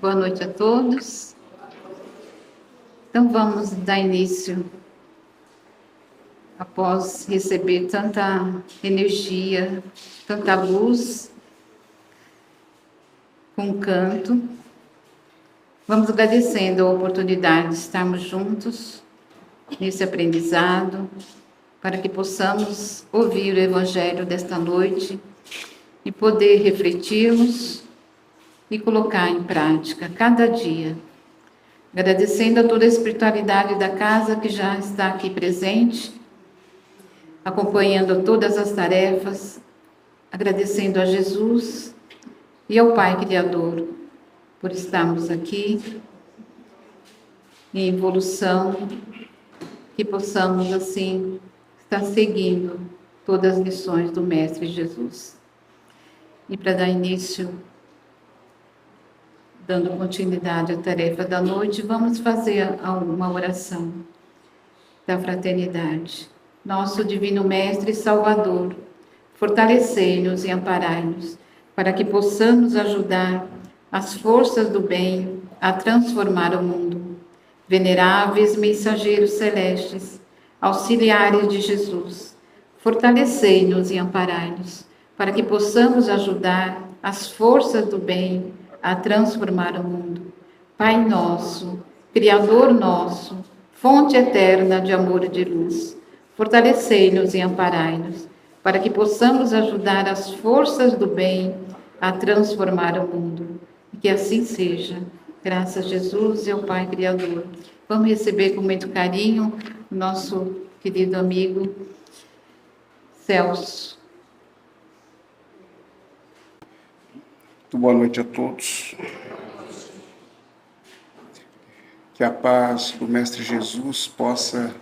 Boa noite a todos. Então vamos dar início, após receber tanta energia, tanta luz, com o canto. Vamos agradecendo a oportunidade de estarmos juntos nesse aprendizado, para que possamos ouvir o Evangelho desta noite e poder refletirmos e colocar em prática cada dia. Agradecendo a toda a espiritualidade da casa que já está aqui presente, acompanhando todas as tarefas, agradecendo a Jesus e ao Pai Criador por estarmos aqui em evolução, que possamos assim estar seguindo todas as lições do Mestre Jesus. E para dar início, dando continuidade à tarefa da noite, vamos fazer uma oração da fraternidade. Nosso Divino Mestre e Salvador, fortalecei-nos e amparai-nos, para que possamos ajudar as forças do bem a transformar o mundo. Veneráveis mensageiros celestes, auxiliares de Jesus, fortalecei-nos e amparai-nos, para que possamos ajudar as forças do bem a transformar o mundo. Pai nosso, Criador nosso, fonte eterna de amor e de luz, fortalecei-nos e amparai-nos, para que possamos ajudar as forças do bem a transformar o mundo. E que assim seja. Graças a Jesus e ao Pai Criador. Vamos receber com muito carinho o nosso querido amigo Celso. Muito boa noite a todos. Que a paz do Mestre Jesus possa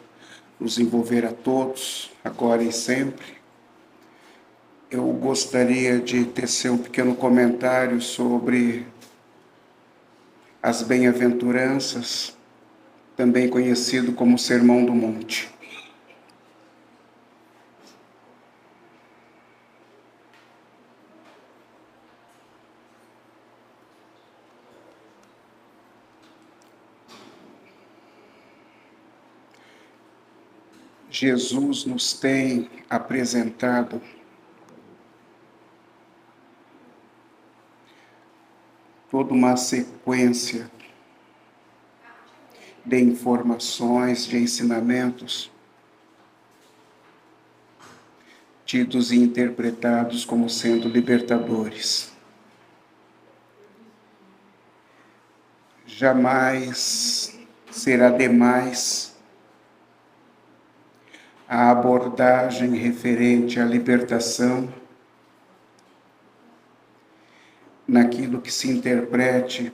nos envolver a todos, agora e sempre. Eu gostaria de tecer um pequeno comentário sobre as bem-aventuranças, também conhecido como Sermão do Monte. Jesus nos tem apresentado toda uma sequência de informações, de ensinamentos, tidos e interpretados como sendo libertadores. Jamais será demais a abordagem referente à libertação naquilo que se interprete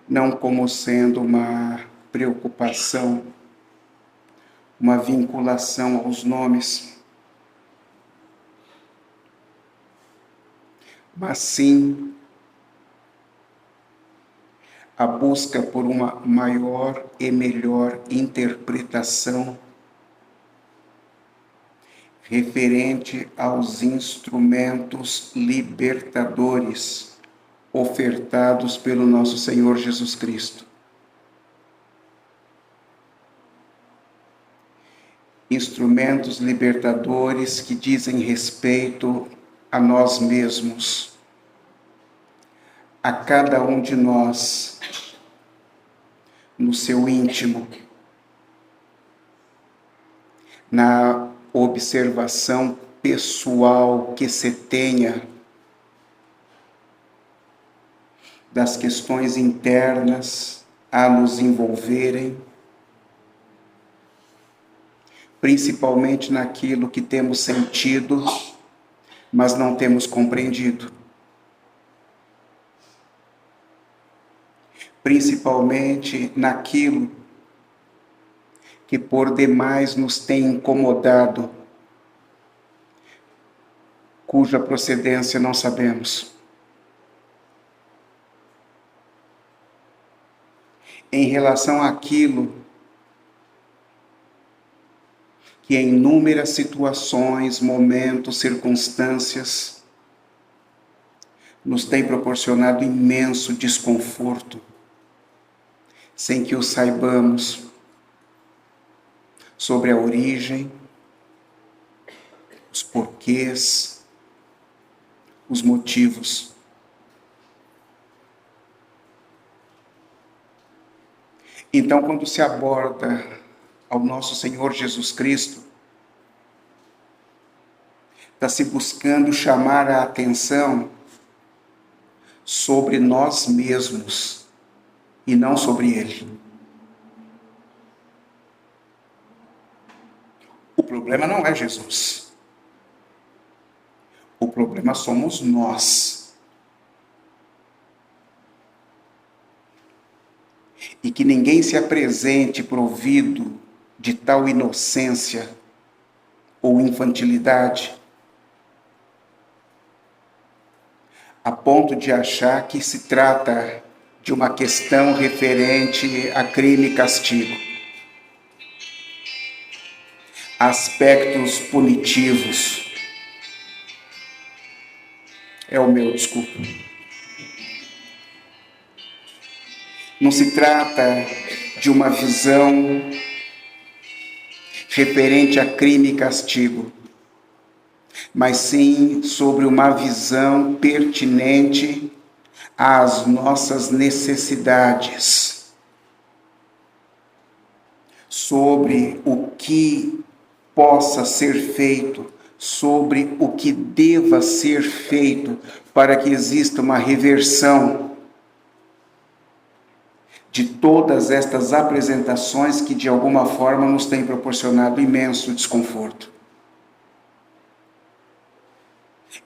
não como sendo uma preocupação, uma vinculação aos nomes, mas sim a busca por uma maior e melhor interpretação referente aos instrumentos libertadores ofertados pelo nosso Senhor Jesus Cristo. Instrumentos libertadores que dizem respeito a nós mesmos, a cada um de nós, no seu íntimo, na observação pessoal que se tenha das questões internas a nos envolverem, principalmente naquilo que temos sentido, mas não temos compreendido. Principalmente naquilo que por demais nos tem incomodado, cuja procedência não sabemos. Em relação àquilo que em inúmeras situações, momentos, circunstâncias, nos tem proporcionado imenso desconforto, sem que o saibamos, sobre a origem, os porquês, os motivos. Então, quando se aborda ao nosso Senhor Jesus Cristo, está se buscando chamar a atenção sobre nós mesmos e não sobre Ele. O problema não é Jesus. O problema somos nós. E que ninguém se apresente provido de tal inocência ou infantilidade, a ponto de achar que se trata de uma questão referente a crime e castigo. Aspectos punitivos. É o meu, desculpa. Não se trata de uma visão referente a crime e castigo, mas sim sobre uma visão pertinente às nossas necessidades, sobre o que possa ser feito, sobre o que deva ser feito para que exista uma reversão de todas estas apresentações que de alguma forma nos têm proporcionado imenso desconforto.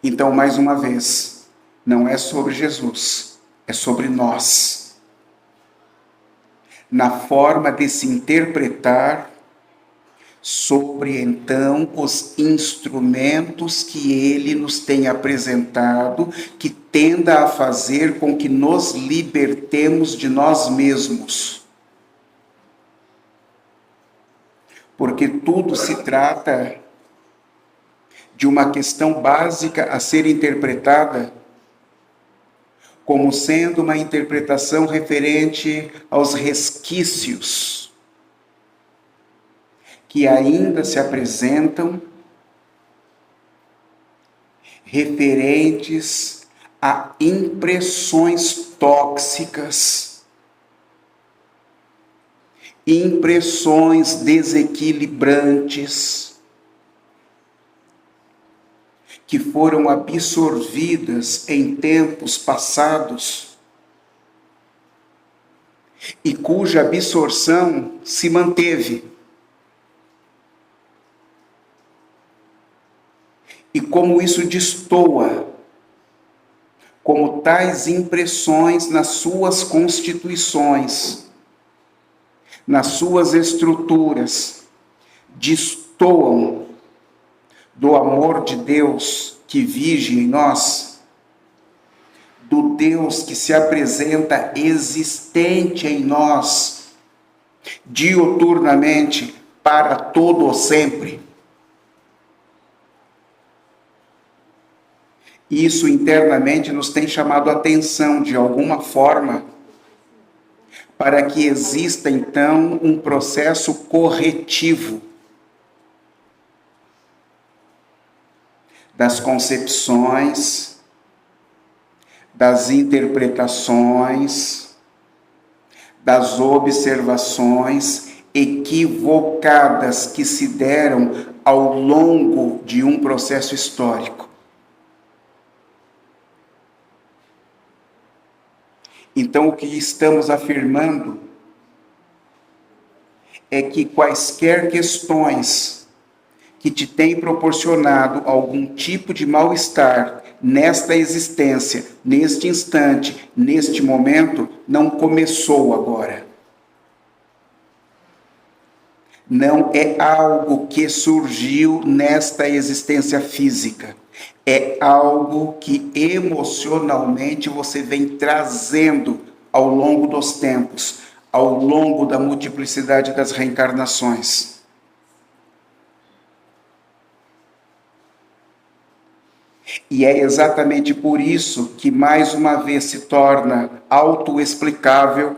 Então, mais uma vez, não é sobre Jesus, é sobre nós. Na forma de se interpretar sobre, então, os instrumentos que Ele nos tem apresentado, que tenda a fazer com que nos libertemos de nós mesmos. Porque tudo se trata de uma questão básica a ser interpretada como sendo uma interpretação referente aos resquícios que ainda se apresentam referentes a impressões tóxicas, impressões desequilibrantes, que foram absorvidas em tempos passados e cuja absorção se manteve. E como isso destoa, como tais impressões nas suas constituições, nas suas estruturas, destoam do amor de Deus que vige em nós, do Deus que se apresenta existente em nós, diuturnamente, para todo o sempre. Isso internamente nos tem chamado a atenção de alguma forma, para que exista então um processo corretivo das concepções, das interpretações, das observações equivocadas que se deram ao longo de um processo histórico. Então, o que estamos afirmando é que quaisquer questões que te têm proporcionado algum tipo de mal-estar nesta existência, neste instante, neste momento, não começou agora. Não é algo que surgiu nesta existência física. É algo que emocionalmente você vem trazendo ao longo dos tempos, ao longo da multiplicidade das reencarnações. E é exatamente por isso que, mais uma vez, se torna autoexplicável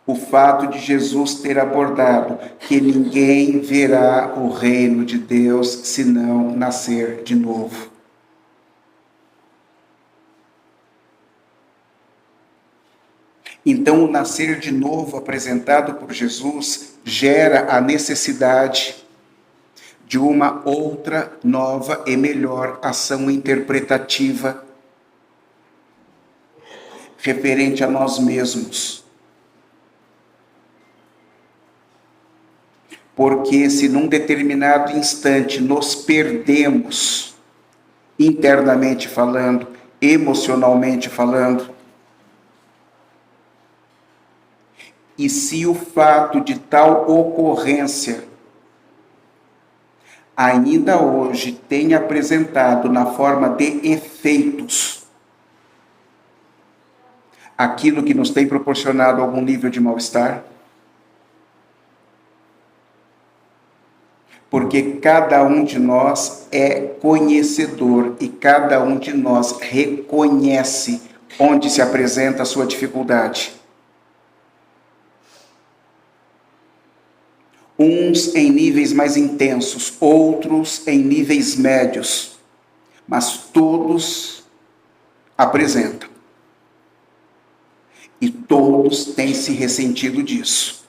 o fato de Jesus ter abordado que ninguém verá o reino de Deus se não nascer de novo. Então, o nascer de novo apresentado por Jesus gera a necessidade de uma outra, nova e melhor ação interpretativa referente a nós mesmos. Porque se num determinado instante nos perdemos, internamente falando, emocionalmente falando, e se o fato de tal ocorrência ainda hoje tem apresentado na forma de efeitos aquilo que nos tem proporcionado algum nível de mal-estar, porque cada um de nós é conhecedor e cada um de nós reconhece onde se apresenta a sua dificuldade. Uns em níveis mais intensos, outros em níveis médios, mas todos apresentam. E todos têm se ressentido disso.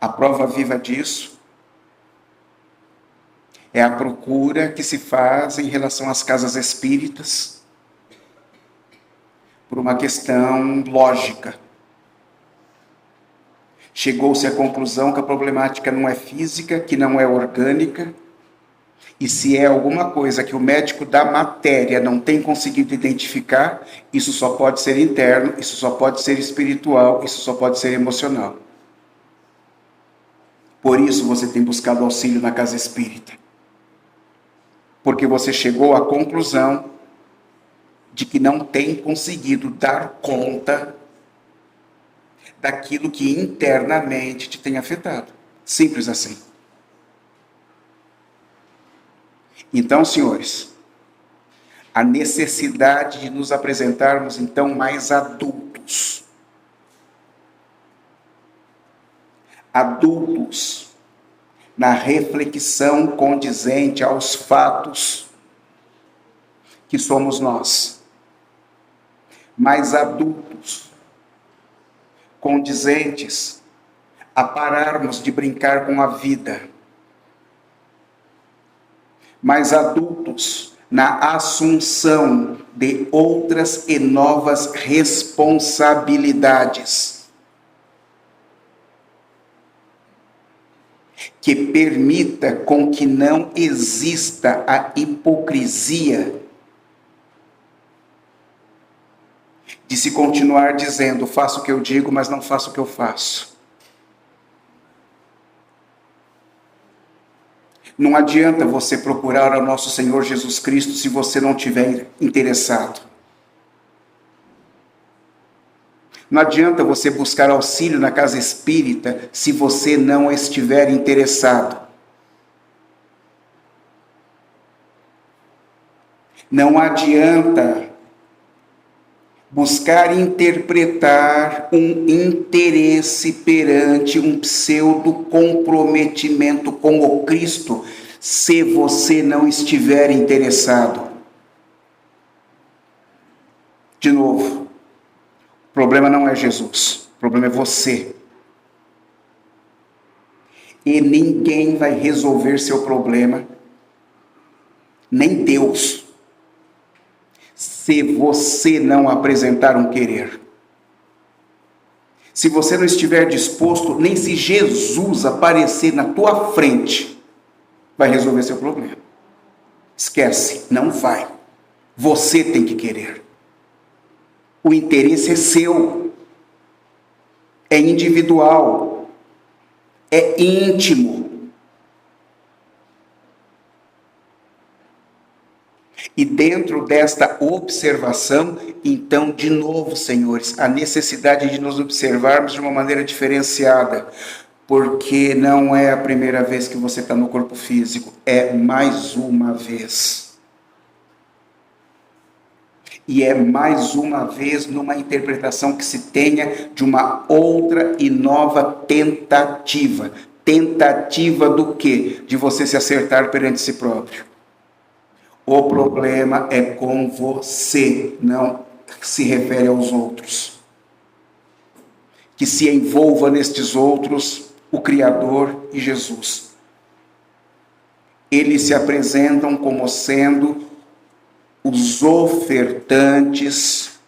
A prova viva disso é a procura que se faz em relação às casas espíritas por uma questão lógica. Chegou-se à conclusão que a problemática não é física, que não é orgânica, e se é alguma coisa que o médico da matéria não tem conseguido identificar, isso só pode ser interno, isso só pode ser espiritual, isso só pode ser emocional. Por isso você tem buscado auxílio na casa espírita. Porque você chegou à conclusão de que não tem conseguido dar conta daquilo que internamente te tem afetado. Simples assim. Então, senhores, a necessidade de nos apresentarmos, então, mais adultos. Adultos na reflexão condizente aos fatos que somos nós. Mais adultos condizentes a pararmos de brincar com a vida. Mais adultos na assunção de outras e novas responsabilidades que permita com que não exista a hipocrisia de se continuar dizendo, faço o que eu digo, mas não faço o que eu faço. Não adianta você procurar ao nosso Senhor Jesus Cristo se você não estiver interessado. Não adianta você buscar auxílio na casa espírita se você não estiver interessado. Não adianta buscar interpretar um interesse perante um pseudo comprometimento com o Cristo se você não estiver interessado. De novo, o problema não é Jesus, o problema é você. E ninguém vai resolver seu problema, nem Deus, se você não apresentar um querer. Se você não estiver disposto, nem se Jesus aparecer na tua frente, vai resolver seu problema. Esquece, não vai. Você tem que querer. O interesse é seu, é individual, é íntimo. E dentro desta observação, então, de novo, senhores, a necessidade de nos observarmos de uma maneira diferenciada. porque não é a primeira vez que você está no corpo físico, é mais uma vez. E é mais uma vez numa interpretação que se tenha de uma outra e nova tentativa. Tentativa do quê? De você se acertar perante si próprio. O problema é com você, não se refere aos outros. Que se envolva nestes outros o Criador e Jesus. Eles se apresentam como sendo os ofertantes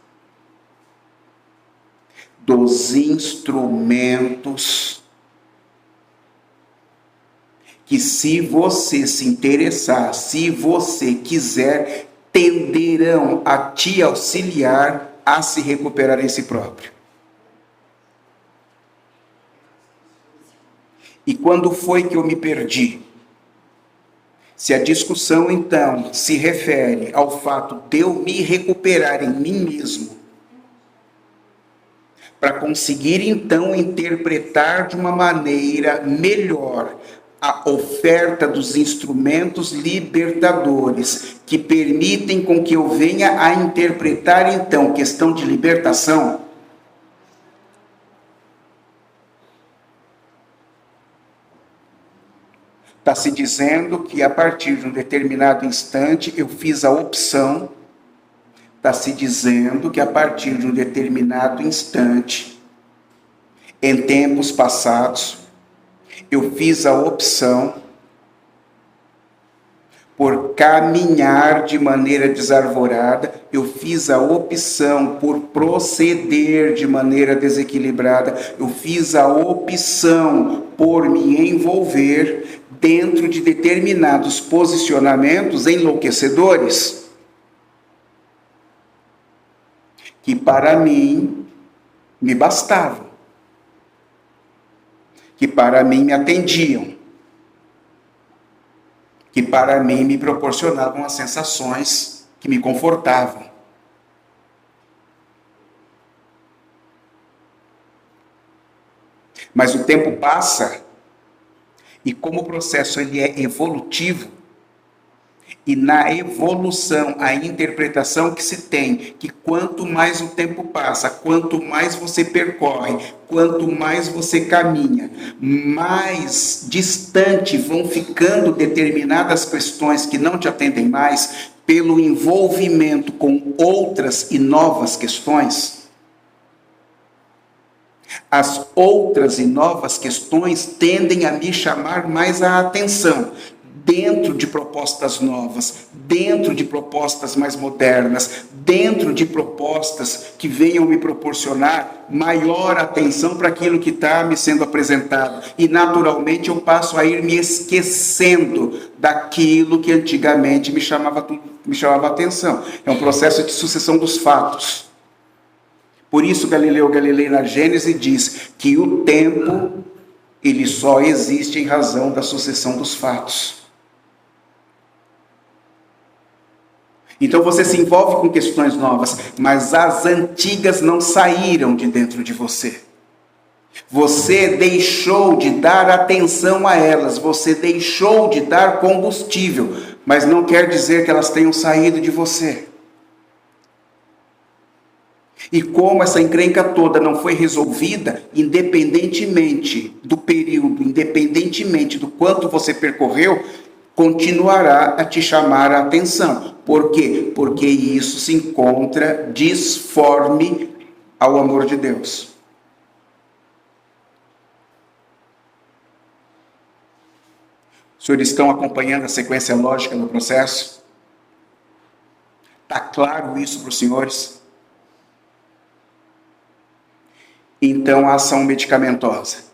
dos instrumentos que, se você se interessar, se você quiser, tenderão a te auxiliar a se recuperar em si próprio. E quando foi que eu me perdi? Se a discussão, então, se refere ao fato de eu me recuperar em mim mesmo, para conseguir, então, interpretar de uma maneira melhor a oferta dos instrumentos libertadores, que permitem com que eu venha a interpretar, então, questão de libertação, está se dizendo que a partir de um determinado instante eu fiz a opção, está se dizendo que a partir de um determinado instante, em tempos passados, eu fiz a opção por caminhar de maneira desarvorada, eu fiz a opção por proceder de maneira desequilibrada, eu fiz a opção por me envolver dentro de determinados posicionamentos enlouquecedores, que para mim me bastavam, que para mim me atendiam, que para mim me proporcionavam as sensações que me confortavam. Mas o tempo passa, e como o processo ele é evolutivo, e na evolução, a interpretação que se tem, que quanto mais o tempo passa, quanto mais você percorre, quanto mais você caminha, mais distante vão ficando determinadas questões que não te atendem mais, pelo envolvimento com outras e novas questões. As outras e novas questões tendem a me chamar mais a atenção, dentro de propostas novas, dentro de propostas mais modernas, dentro de propostas que venham me proporcionar maior atenção para aquilo que está me sendo apresentado. E naturalmente eu passo a ir me esquecendo daquilo que antigamente me chamava atenção. É um processo de sucessão dos fatos. Por isso Galileu Galilei na Gênese diz que o tempo ele só existe em razão da sucessão dos fatos. Então você se envolve com questões novas, mas as antigas não saíram de dentro de você. Você deixou de dar atenção a elas, você deixou de dar combustível, mas não quer dizer que elas tenham saído de você. E como essa encrenca toda não foi resolvida, independentemente do período, independentemente do quanto você percorreu, continuará a te chamar a atenção. Por quê? Porque isso se encontra disforme ao amor de Deus. Os senhores estão acompanhando a sequência lógica do processo? Está claro isso para os senhores? Então, a ação medicamentosa.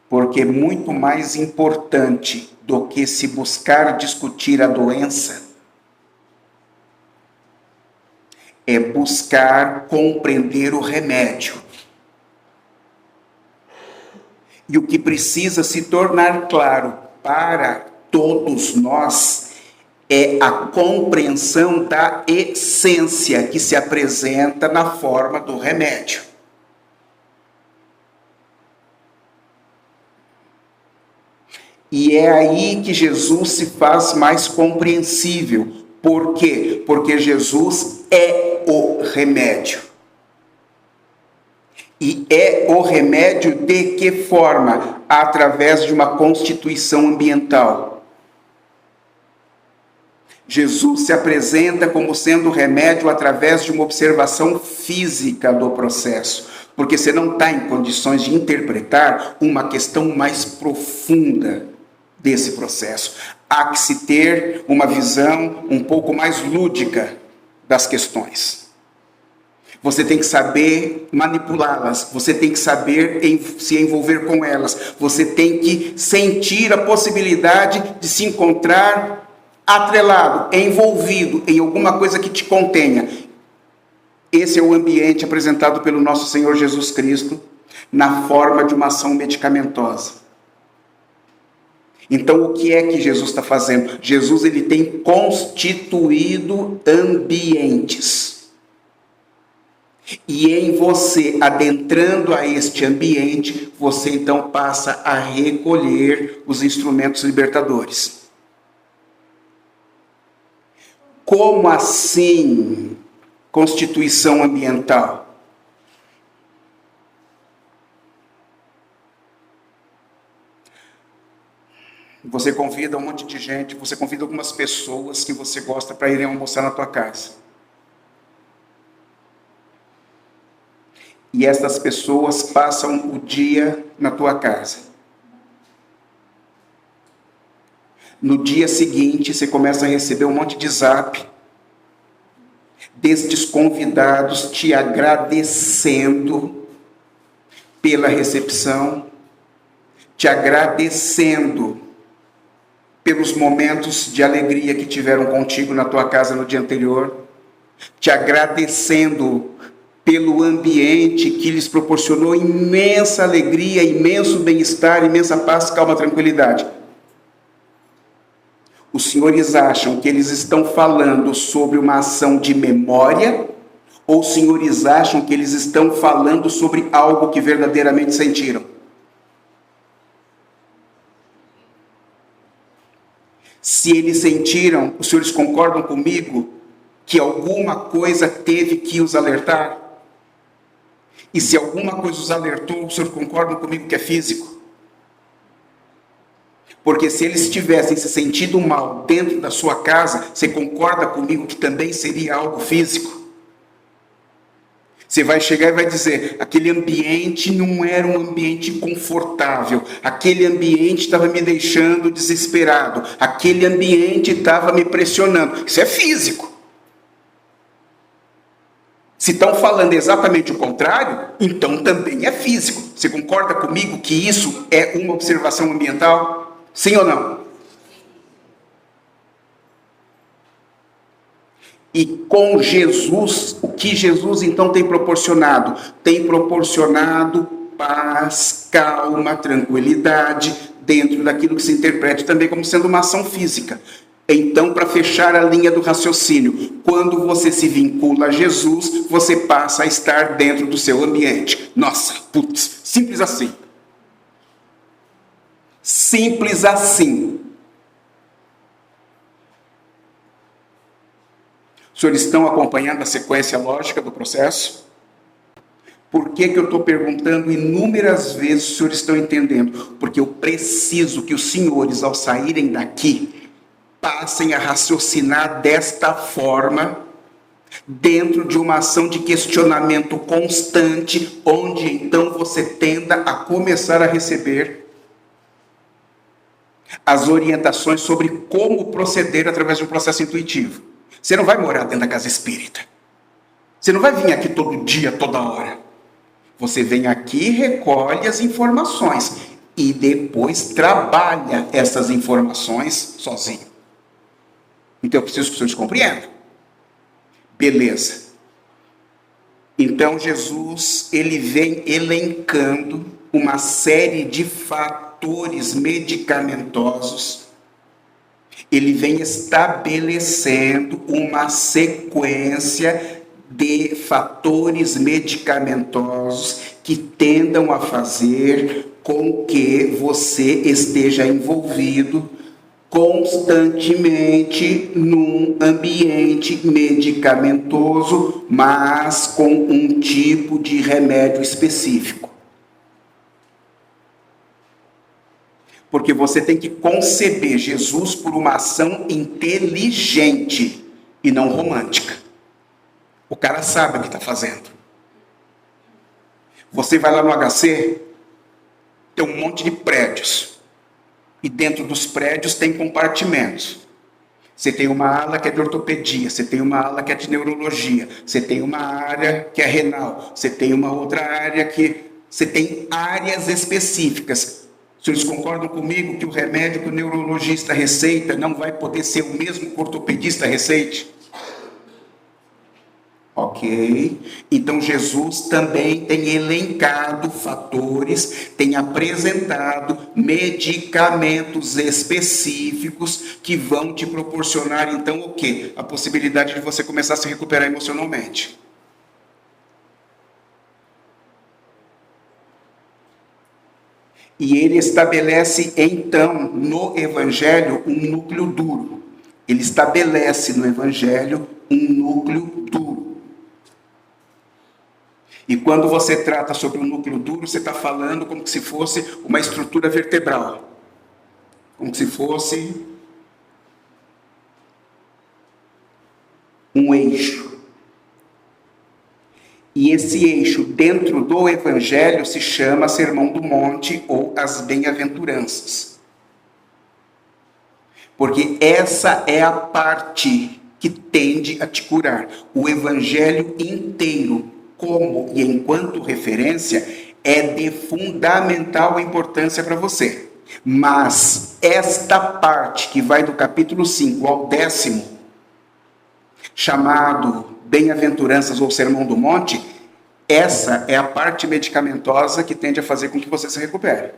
Porque muito mais importante do que se buscar discutir a doença é buscar compreender o remédio. E o que precisa se tornar claro para todos nós é a compreensão da essência que se apresenta na forma do remédio. E é aí que Jesus se faz mais compreensível. Por quê? Porque Jesus é o remédio. E é o remédio de que forma? Através de uma constituição ambiental. Jesus se apresenta como sendo remédio através de uma observação física do processo, porque você não está em condições de interpretar uma questão mais profunda desse processo. Há que se ter uma visão um pouco mais lúdica das questões. Você tem que saber manipulá-las, você tem que saber se envolver com elas, você tem que sentir a possibilidade de se encontrar atrelado, envolvido em alguma coisa que te contenha. Esse é o ambiente apresentado pelo nosso Senhor Jesus Cristo na forma de uma ação medicamentosa. Então, o que é que Jesus está fazendo? Jesus ele tem constituído ambientes. E em você, adentrando a este ambiente, você então passa a recolher os instrumentos libertadores. Como assim constituição ambiental? Você convida um monte de gente, você convida algumas pessoas que você gosta para irem almoçar na tua casa. E essas pessoas passam o dia na tua casa. No dia seguinte, você começa a receber um monte de zap destes convidados te agradecendo pela recepção, te agradecendo pelos momentos de alegria que tiveram contigo na tua casa no dia anterior, te agradecendo pelo ambiente que lhes proporcionou imensa alegria, imenso bem-estar, imensa paz, calma, tranquilidade. Os senhores acham que eles estão falando sobre uma ação de memória? Ou os senhores acham que eles estão falando sobre algo que verdadeiramente sentiram? Se eles sentiram, os senhores concordam comigo que alguma coisa teve que os alertar? E se alguma coisa os alertou, os senhores concordam comigo que é físico? Porque se eles tivessem se sentido mal dentro da sua casa, você concorda comigo que também seria algo físico? Você vai chegar e vai dizer, aquele ambiente não era um ambiente confortável, aquele ambiente estava me deixando desesperado, aquele ambiente estava me pressionando. Isso é físico. Se estão falando exatamente o contrário, então também é físico. Você concorda comigo que isso é uma observação ambiental? Sim ou não? E com Jesus, o que Jesus então tem proporcionado? Tem proporcionado paz, calma, tranquilidade, dentro daquilo que se interpreta também como sendo uma ação física. Então, para fechar a linha do raciocínio, quando você se vincula a Jesus, você passa a estar dentro do seu ambiente. Nossa, putz, simples assim. Simples assim. Os senhores estão acompanhando a sequência lógica do processo? Por que eu estou perguntando inúmeras vezes, os senhores estão entendendo? Porque eu preciso que os senhores, ao saírem daqui, passem a raciocinar desta forma, dentro de uma ação de questionamento constante, onde então você tenda a começar a receber as orientações sobre como proceder através de um processo intuitivo. Você não vai morar dentro da casa espírita. Você não vai vir aqui todo dia, toda hora. Você vem aqui, recolhe as informações e depois trabalha essas informações sozinho. Então eu preciso que os senhores compreendam. Beleza. Então Jesus, ele vem elencando uma série de fatores medicamentosos. Ele vem estabelecendo uma sequência de fatores medicamentosos que tendam a fazer com que você esteja envolvido constantemente num ambiente medicamentoso, mas com um tipo de remédio específico. Porque você tem que conceber Jesus por uma ação inteligente e não romântica. O cara sabe o que está fazendo. Você vai lá no HC, tem um monte de prédios. E dentro dos prédios tem compartimentos. Você tem uma ala que é de ortopedia, você tem uma ala que é de neurologia, você tem uma área que é renal, você tem uma outra área que... Você tem áreas específicas. Os senhores concordam comigo que o remédio que o neurologista receita não vai poder ser o mesmo que o ortopedista receite? Ok? Então Jesus também tem elencado fatores, tem apresentado medicamentos específicos que vão te proporcionar então o quê? A possibilidade de você começar a se recuperar emocionalmente. E ele estabelece então no Evangelho um núcleo duro. Ele estabelece no Evangelho um núcleo duro. E quando você trata sobre o núcleo duro, você está falando como se fosse uma estrutura vertebral. Como se fosse um eixo. E esse eixo dentro do Evangelho se chama Sermão do Monte ou as Bem-aventuranças. Porque essa é a parte que tende a te curar. O Evangelho inteiro, como e enquanto referência, é de fundamental importância para você. Mas esta parte que vai do capítulo 5 ao 10º, chamado Bem-aventuranças ou Sermão do Monte, essa é a parte medicamentosa que tende a fazer com que você se recupere.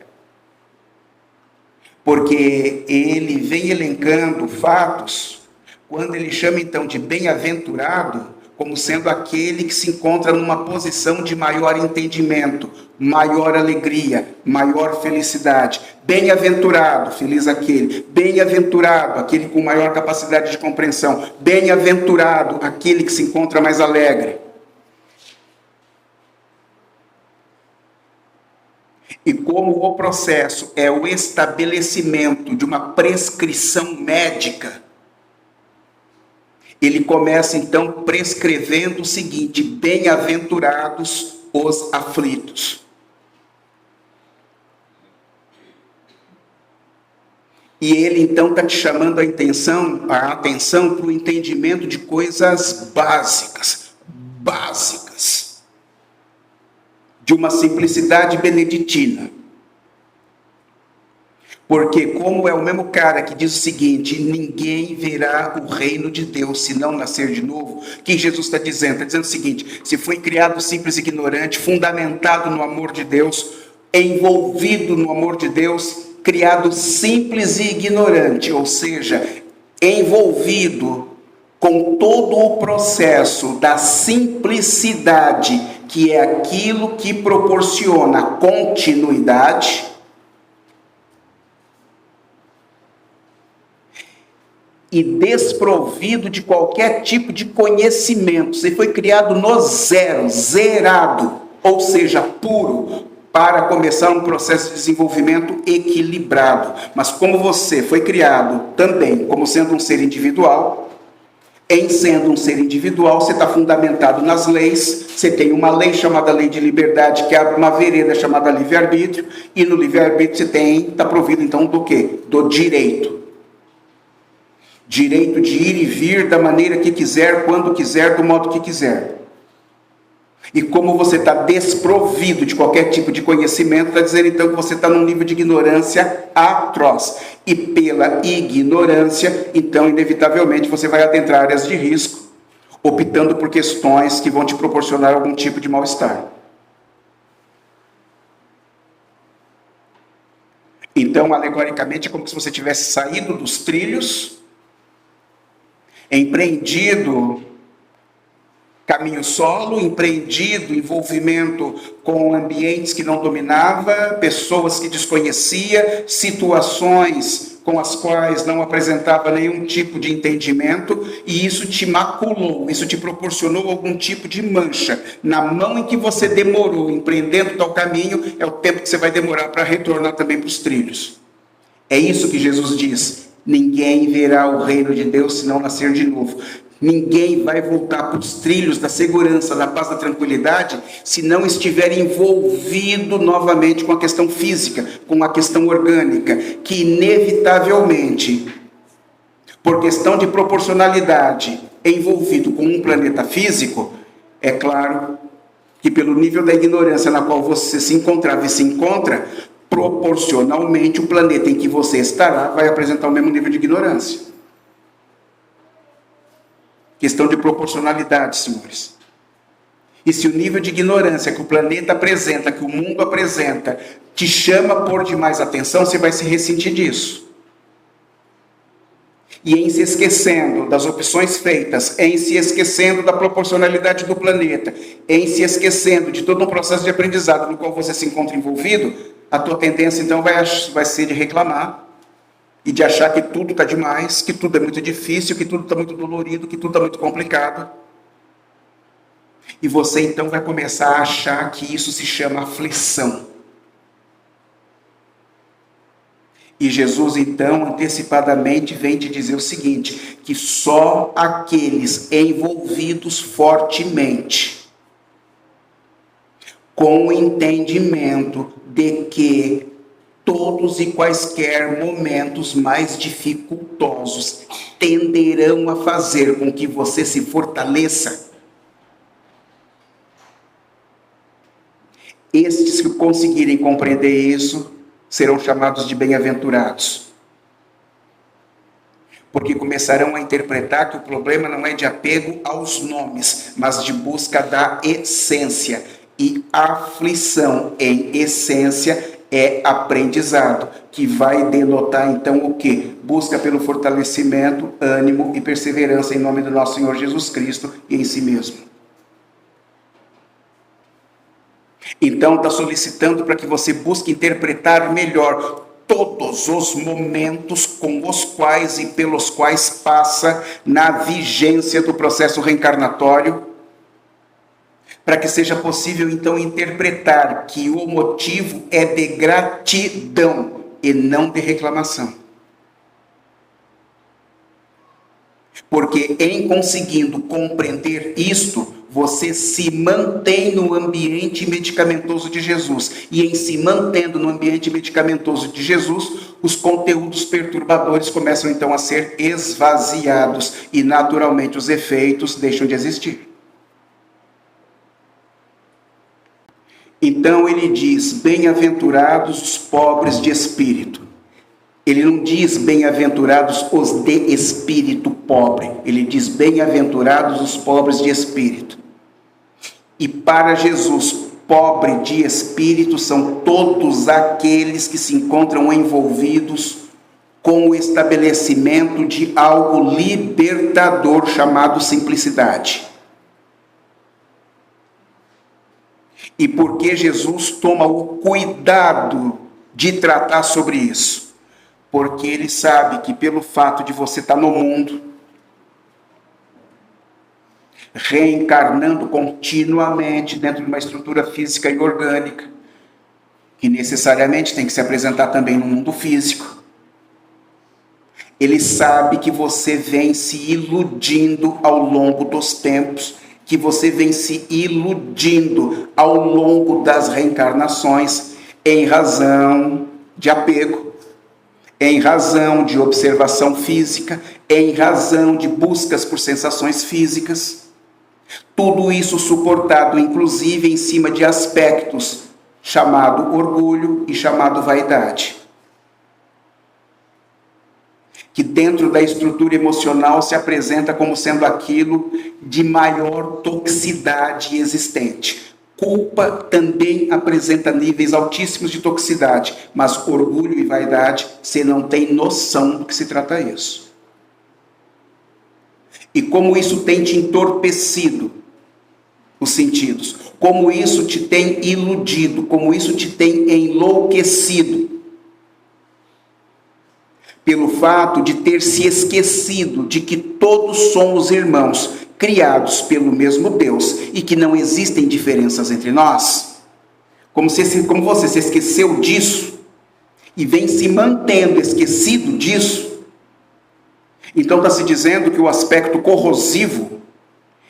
Porque ele vem elencando fatos, quando ele chama então de bem-aventurado, como sendo aquele que se encontra numa posição de maior entendimento, maior alegria, maior felicidade. Bem-aventurado, feliz aquele. Bem-aventurado, aquele com maior capacidade de compreensão. Bem-aventurado, aquele que se encontra mais alegre. E como o processo é o estabelecimento de uma prescrição médica, ele começa então prescrevendo o seguinte: bem-aventurados os aflitos. E ele então está te chamando a atenção para o entendimento de coisas básicas, de uma simplicidade beneditina. Porque como é o mesmo cara que diz o seguinte: ninguém verá o reino de Deus se não nascer de novo, o que Jesus está dizendo? Está dizendo o seguinte: se foi criado simples e ignorante, fundamentado no amor de Deus, envolvido no amor de Deus, criado simples e ignorante, ou seja, envolvido com todo o processo da simplicidade, que é aquilo que proporciona continuidade, e desprovido de qualquer tipo de conhecimento. Você foi criado no zero, zerado, ou seja, puro, para começar um processo de desenvolvimento equilibrado. Mas como você foi criado também como sendo um ser individual, em sendo um ser individual, você está fundamentado nas leis. Você tem uma lei chamada Lei de Liberdade, que abre uma vereda chamada livre-arbítrio, e no livre-arbítrio você está provido então do quê? Do direito. Direito de ir e vir da maneira que quiser, quando quiser, do modo que quiser. E como você está desprovido de qualquer tipo de conhecimento, está dizendo então que você está num nível de ignorância atroz. E pela ignorância, então, inevitavelmente, você vai adentrar áreas de risco, optando por questões que vão te proporcionar algum tipo de mal-estar. Então, alegoricamente, é como se você tivesse saído dos trilhos, empreendido caminho solo, empreendido, envolvimento com ambientes que não dominava, pessoas que desconhecia, situações com as quais não apresentava nenhum tipo de entendimento, e isso te maculou, isso te proporcionou algum tipo de mancha. Na mão em que você demorou empreendendo tal caminho, é o tempo que você vai demorar para retornar também para os trilhos. É isso que Jesus diz: ninguém verá o reino de Deus se não nascer de novo. Ninguém vai voltar para os trilhos da segurança, da paz, da tranquilidade, se não estiver envolvido novamente com a questão física, com a questão orgânica, que inevitavelmente, por questão de proporcionalidade, é envolvido com um planeta físico. É claro que pelo nível da ignorância na qual você se encontrava e se encontra, proporcionalmente o planeta em que você estará vai apresentar o mesmo nível de ignorância. Questão de proporcionalidade, senhores. E se o nível de ignorância que o planeta apresenta, que o mundo apresenta, te chama por demais atenção, você vai se ressentir disso. E em se esquecendo das opções feitas, em se esquecendo da proporcionalidade do planeta, em se esquecendo de todo um processo de aprendizado no qual você se encontra envolvido, a tua tendência então vai ser de reclamar, e de achar que tudo está demais, que tudo é muito difícil, que tudo está muito dolorido, que tudo está muito complicado. E você então vai começar a achar que isso se chama aflição. E Jesus então antecipadamente vem te dizer o seguinte, que só aqueles envolvidos fortemente com o entendimento de que todos e quaisquer momentos mais dificultosos tenderão a fazer com que você se fortaleça. Estes que conseguirem compreender isso serão chamados de bem-aventurados. Porque começarão a interpretar que o problema não é de apego aos nomes, mas de busca da essência. E aflição em essência é aprendizado, que vai denotar então o quê? Busca pelo fortalecimento, ânimo e perseverança em nome do nosso Senhor Jesus Cristo e em si mesmo. Então está solicitando para que você busque interpretar melhor todos os momentos com os quais e pelos quais passa na vigência do processo reencarnatório, para que seja possível, então, interpretar que o motivo é de gratidão e não de reclamação. Porque em conseguindo compreender isto, você se mantém no ambiente medicamentoso de Jesus. E em se mantendo no ambiente medicamentoso de Jesus, os conteúdos perturbadores começam, então, a ser esvaziados. E, naturalmente, os efeitos deixam de existir. Então ele diz, bem-aventurados os pobres de espírito. Ele não diz bem-aventurados os de espírito pobre. Ele diz bem-aventurados os pobres de espírito. E para Jesus, pobre de espírito são todos aqueles que se encontram envolvidos com o estabelecimento de algo libertador chamado simplicidade. E por que Jesus toma o cuidado de tratar sobre isso? Porque ele sabe que pelo fato de você estar no mundo, reencarnando continuamente dentro de uma estrutura física e orgânica, que necessariamente tem que se apresentar também no mundo físico, ele sabe que você vem se iludindo ao longo dos tempos, que você vem se iludindo ao longo das reencarnações em razão de apego, em razão de observação física, em razão de buscas por sensações físicas. Tudo isso suportado, inclusive, em cima de aspectos chamado orgulho e chamado vaidade, que dentro da estrutura emocional se apresenta como sendo aquilo de maior toxicidade existente. Culpa também apresenta níveis altíssimos de toxicidade, mas orgulho e vaidade, você não tem noção do que se trata isso. E como isso tem te entorpecido, os sentidos, como isso te tem iludido, como isso te tem enlouquecido, pelo fato de ter se esquecido de que todos somos irmãos, criados pelo mesmo Deus, e que não existem diferenças entre nós. Como você se esqueceu disso, e vem se mantendo esquecido disso, então está se dizendo que o aspecto corrosivo,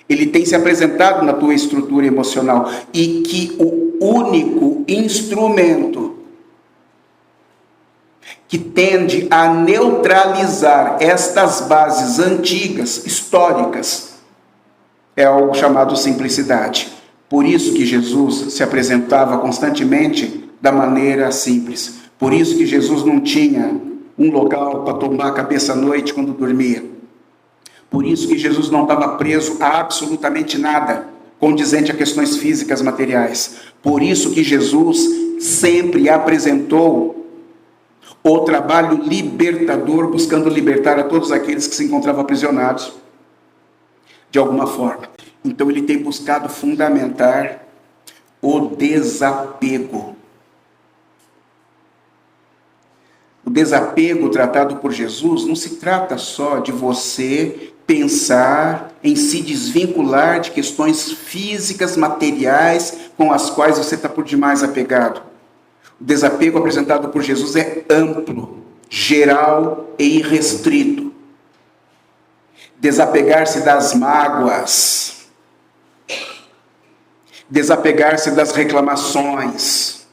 ele tem se apresentado na tua estrutura emocional, e que o único instrumento que tende a neutralizar estas bases antigas, históricas, é algo chamado simplicidade. Por isso que Jesus se apresentava constantemente da maneira simples. Por isso que Jesus não tinha um local para tomar a cabeça à noite quando dormia. Por isso que Jesus não estava preso a absolutamente nada condizente a questões físicas materiais. Por isso que Jesus sempre apresentou o trabalho libertador, buscando libertar a todos aqueles que se encontravam aprisionados de alguma forma. Então ele tem buscado fundamentar o desapego. O desapego tratado por Jesus não se trata só de você pensar em se desvincular de questões físicas, materiais, com as quais você está por demais apegado. O desapego apresentado por Jesus é amplo, geral e irrestrito. Desapegar-se das mágoas, desapegar-se das reclamações,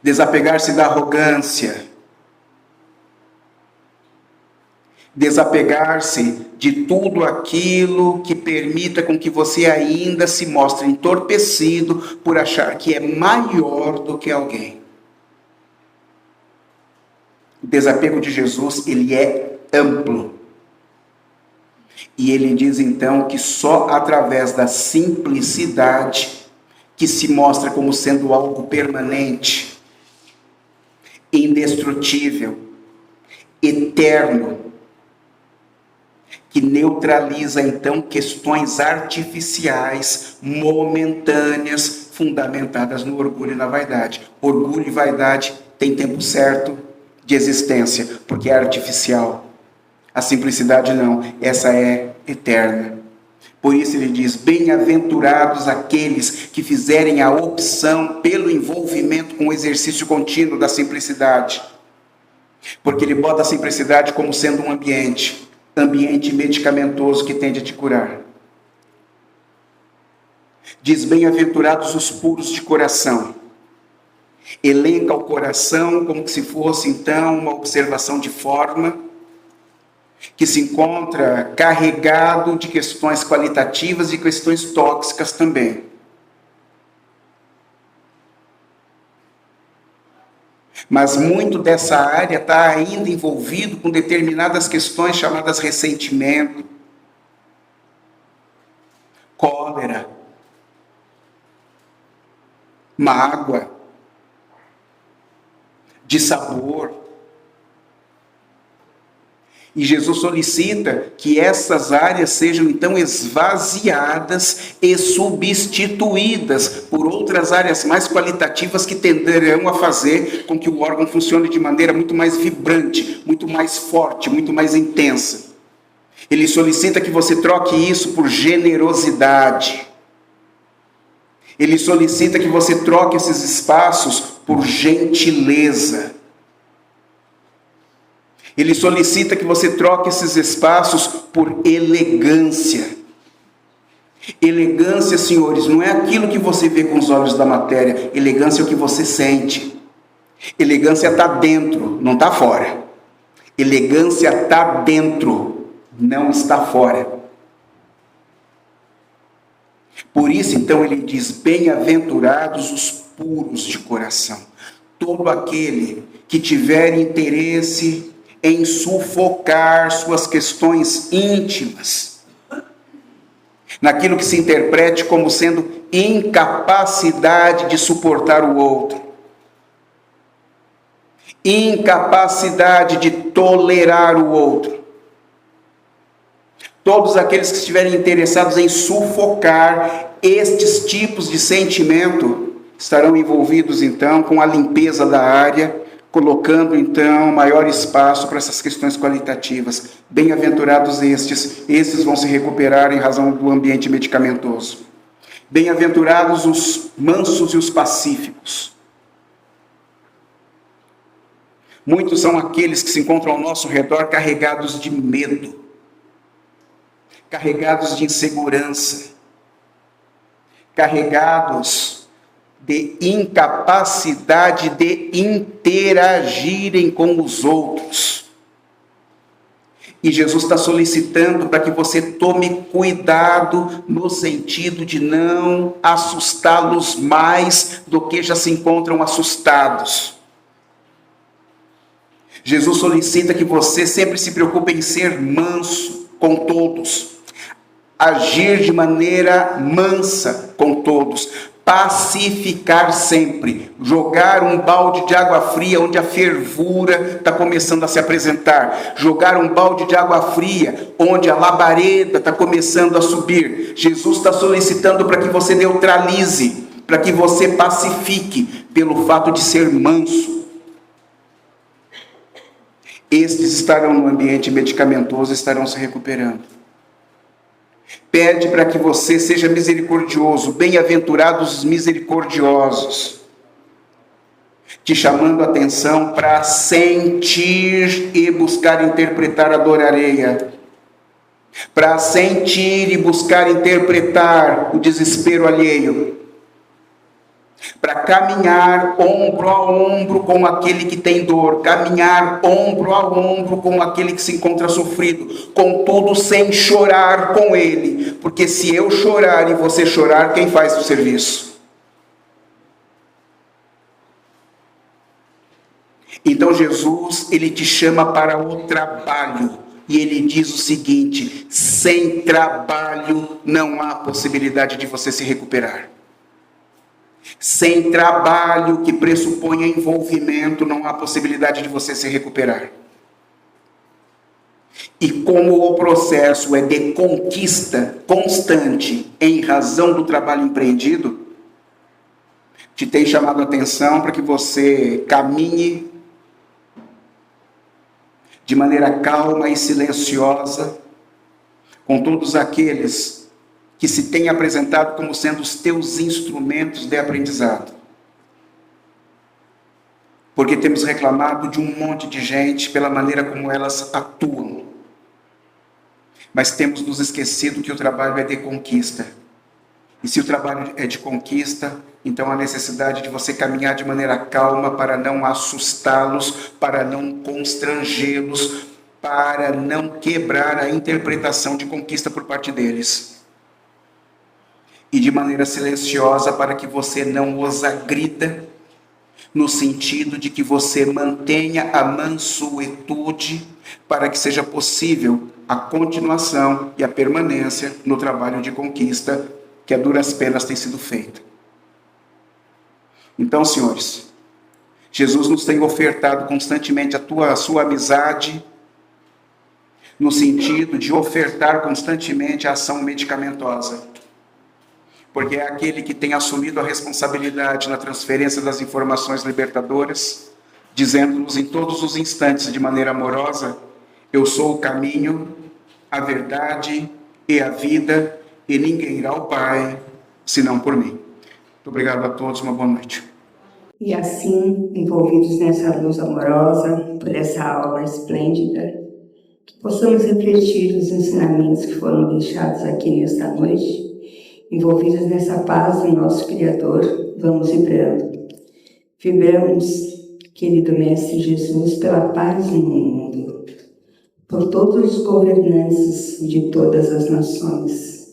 desapegar-se da arrogância, desapegar-se de tudo aquilo que permita com que você ainda se mostre entorpecido por achar que é maior do que alguém. O desapego de Jesus, ele é amplo. E ele diz então que só através da simplicidade, que se mostra como sendo algo permanente, indestrutível, eterno, que neutraliza então questões artificiais, momentâneas, fundamentadas no orgulho e na vaidade. Orgulho e vaidade têm tempo certo de existência, porque é artificial. A simplicidade não, essa é eterna. Por isso ele diz, bem-aventurados aqueles que fizerem a opção pelo envolvimento com o exercício contínuo da simplicidade. Porque ele bota a simplicidade como sendo um ambiente medicamentoso que tende a te curar. Diz, bem-aventurados os puros de coração. Elenca o coração como se fosse então uma observação de forma, que se encontra carregado de questões qualitativas e questões tóxicas também. Mas muito dessa área está ainda envolvido com determinadas questões chamadas ressentimento, cólera, mágoa, dissabor. E Jesus solicita que essas áreas sejam então esvaziadas e substituídas por outras áreas mais qualitativas que tenderão a fazer com que o órgão funcione de maneira muito mais vibrante, muito mais forte, muito mais intensa. Ele solicita que você troque isso por generosidade. Ele solicita que você troque esses espaços por gentileza. Ele solicita que você troque esses espaços por elegância. Elegância, senhores, não é aquilo que você vê com os olhos da matéria. Elegância é o que você sente. Elegância está dentro, não está fora. Elegância está dentro, não está fora. Por isso, então, ele diz, bem-aventurados os puros de coração. Todo aquele que tiver interesse em sufocar suas questões íntimas, naquilo que se interprete como sendo incapacidade de suportar o outro, incapacidade de tolerar o outro, Todos aqueles que estiverem interessados em sufocar estes tipos de sentimento estarão envolvidos, então, com a limpeza da área, colocando, então, maior espaço para essas questões qualitativas. Bem-aventurados estes vão se recuperar em razão do ambiente medicamentoso. Bem-aventurados os mansos e os pacíficos. Muitos são aqueles que se encontram ao nosso redor carregados de medo, carregados de insegurança, carregados de incapacidade de interagirem com os outros. E Jesus está solicitando para que você tome cuidado no sentido de não assustá-los mais do que já se encontram assustados. Jesus solicita que você sempre se preocupe em ser manso com todos, agir de maneira mansa com todos, pacificar sempre, jogar um balde de água fria onde a fervura está começando a se apresentar, jogar um balde de água fria onde a labareda está começando a subir. Jesus está solicitando para que você neutralize, para que você pacifique pelo fato de ser manso. Estes estarão no ambiente medicamentoso, estarão se recuperando. Pede para que você seja misericordioso, bem-aventurados os misericordiosos, te chamando a atenção para sentir e buscar interpretar a dor alheia, para sentir e buscar interpretar o desespero alheio, para caminhar ombro a ombro com aquele que tem dor, caminhar ombro a ombro com aquele que se encontra sofrido, contudo sem chorar com ele, porque se eu chorar e você chorar, quem faz o serviço? Então Jesus, ele te chama para o trabalho, e ele diz o seguinte: sem trabalho não há possibilidade de você se recuperar. Sem trabalho que pressuponha envolvimento, não há possibilidade de você se recuperar. E como o processo é de conquista constante em razão do trabalho empreendido, te tem chamado a atenção para que você caminhe de maneira calma e silenciosa com todos aqueles que se têm apresentado como sendo os teus instrumentos de aprendizado. Porque temos reclamado de um monte de gente pela maneira como elas atuam. Mas temos nos esquecido que o trabalho é de conquista. E se o trabalho é de conquista, então há necessidade de você caminhar de maneira calma para não assustá-los, para não constrangê-los, para não quebrar a interpretação de conquista por parte deles. E de maneira silenciosa para que você não os agrida, no sentido de que você mantenha a mansuetude para que seja possível a continuação e a permanência no trabalho de conquista que a duras penas tem sido feita. Então, senhores, Jesus nos tem ofertado constantemente a sua amizade, no sentido de ofertar constantemente a ação medicamentosa. Porque é aquele que tem assumido a responsabilidade na transferência das informações libertadoras, dizendo-nos em todos os instantes de maneira amorosa: eu sou o caminho, a verdade e a vida, e ninguém irá ao Pai, senão por mim. Muito obrigado a todos, uma boa noite. E assim, envolvidos nessa luz amorosa, por essa aula esplêndida, que possamos refletir os ensinamentos que foram deixados aqui nesta noite. Envolvidos nessa paz do nosso Criador, vamos vibrando. Vibramos, querido Mestre Jesus, pela paz no mundo, por todos os governantes de todas as nações.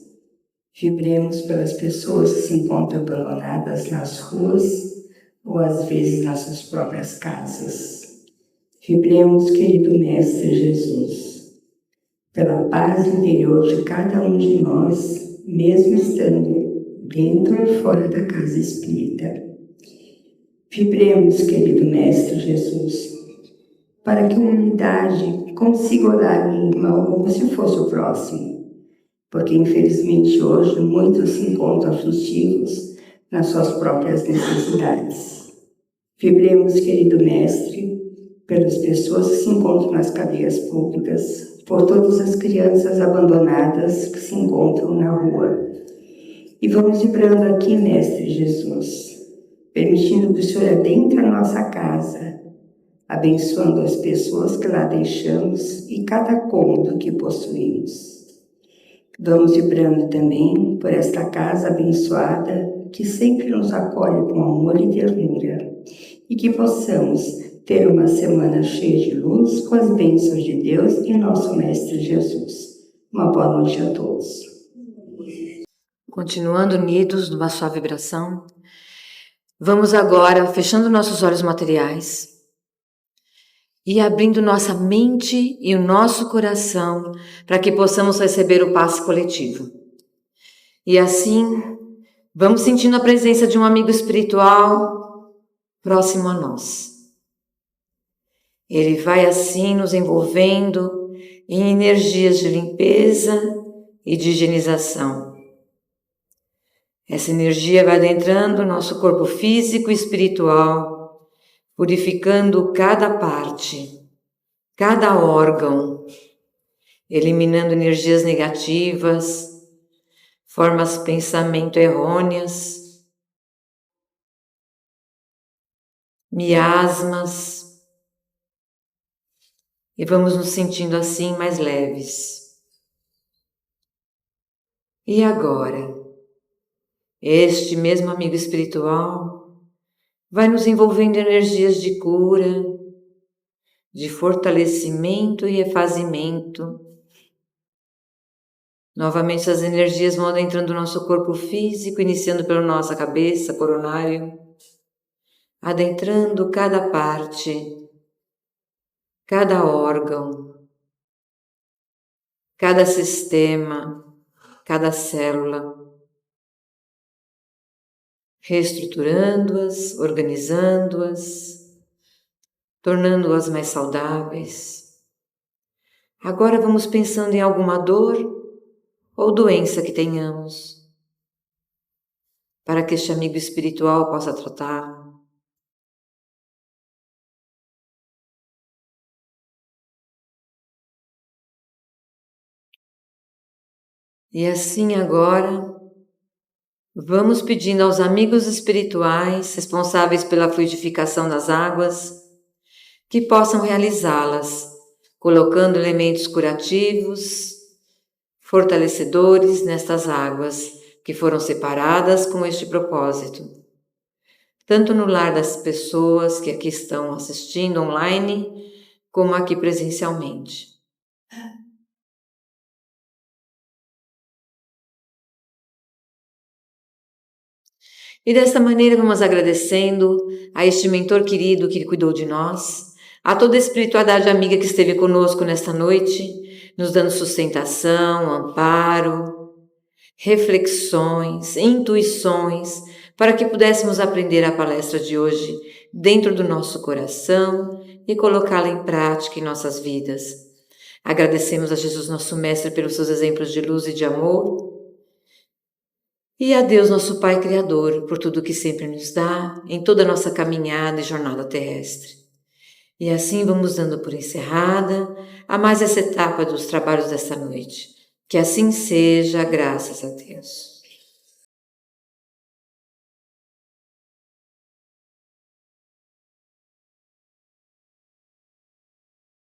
Vibremos pelas pessoas que se encontram abandonadas nas ruas ou às vezes nas suas próprias casas. Vibremos, querido Mestre Jesus, pela paz interior de cada um de nós, mesmo estando dentro ou fora da casa espírita. Vibremos, querido Mestre Jesus, para que a humanidade consiga orar o irmão como se fosse o próximo, porque infelizmente hoje muitos se encontram aflitivos nas suas próprias necessidades. Vibremos, querido Mestre, pelas pessoas que se encontram nas cadeias públicas, por todas as crianças abandonadas que se encontram na rua. E vamos vibrando aqui, Mestre Jesus, permitindo que o Senhor adentre a nossa casa, abençoando as pessoas que lá deixamos e cada cômodo que possuímos. Vamos vibrando também por esta casa abençoada que sempre nos acolhe com amor e ternura, e que possamos ter uma semana cheia de luz com as bênçãos de Deus e nosso Mestre Jesus. Uma boa noite a todos. Continuando unidos numa só vibração, vamos agora fechando nossos olhos materiais e abrindo nossa mente e o nosso coração para que possamos receber o passe coletivo. E assim, vamos sentindo a presença de um amigo espiritual próximo a nós. Ele vai assim nos envolvendo em energias de limpeza e de higienização. Essa energia vai adentrando o nosso corpo físico e espiritual, purificando cada parte, cada órgão, eliminando energias negativas, formas de pensamento errôneas, miasmas, e vamos nos sentindo assim mais leves. E agora, este mesmo amigo espiritual vai nos envolvendo em energias de cura, de fortalecimento e refazimento. Novamente essas energias vão adentrando o nosso corpo físico, iniciando pela nossa cabeça, coronário, adentrando cada parte, cada órgão, cada sistema, cada célula, reestruturando-as, organizando-as, tornando-as mais saudáveis. Agora vamos pensando em alguma dor ou doença que tenhamos, para que este amigo espiritual possa tratar. E assim agora, vamos pedindo aos amigos espirituais responsáveis pela fluidificação das águas que possam realizá-las, colocando elementos curativos, fortalecedores nestas águas que foram separadas com este propósito, tanto no lar das pessoas que aqui estão assistindo online, como aqui presencialmente. E desta maneira vamos agradecendo a este mentor querido que cuidou de nós, a toda a espiritualidade amiga que esteve conosco nesta noite, nos dando sustentação, amparo, reflexões, intuições, para que pudéssemos aprender a palestra de hoje dentro do nosso coração e colocá-la em prática em nossas vidas. Agradecemos a Jesus, nosso Mestre, pelos seus exemplos de luz e de amor, e a Deus, nosso Pai Criador, por tudo que sempre nos dá em toda a nossa caminhada e jornada terrestre. E assim vamos dando por encerrada a mais essa etapa dos trabalhos desta noite. Que assim seja, graças a Deus.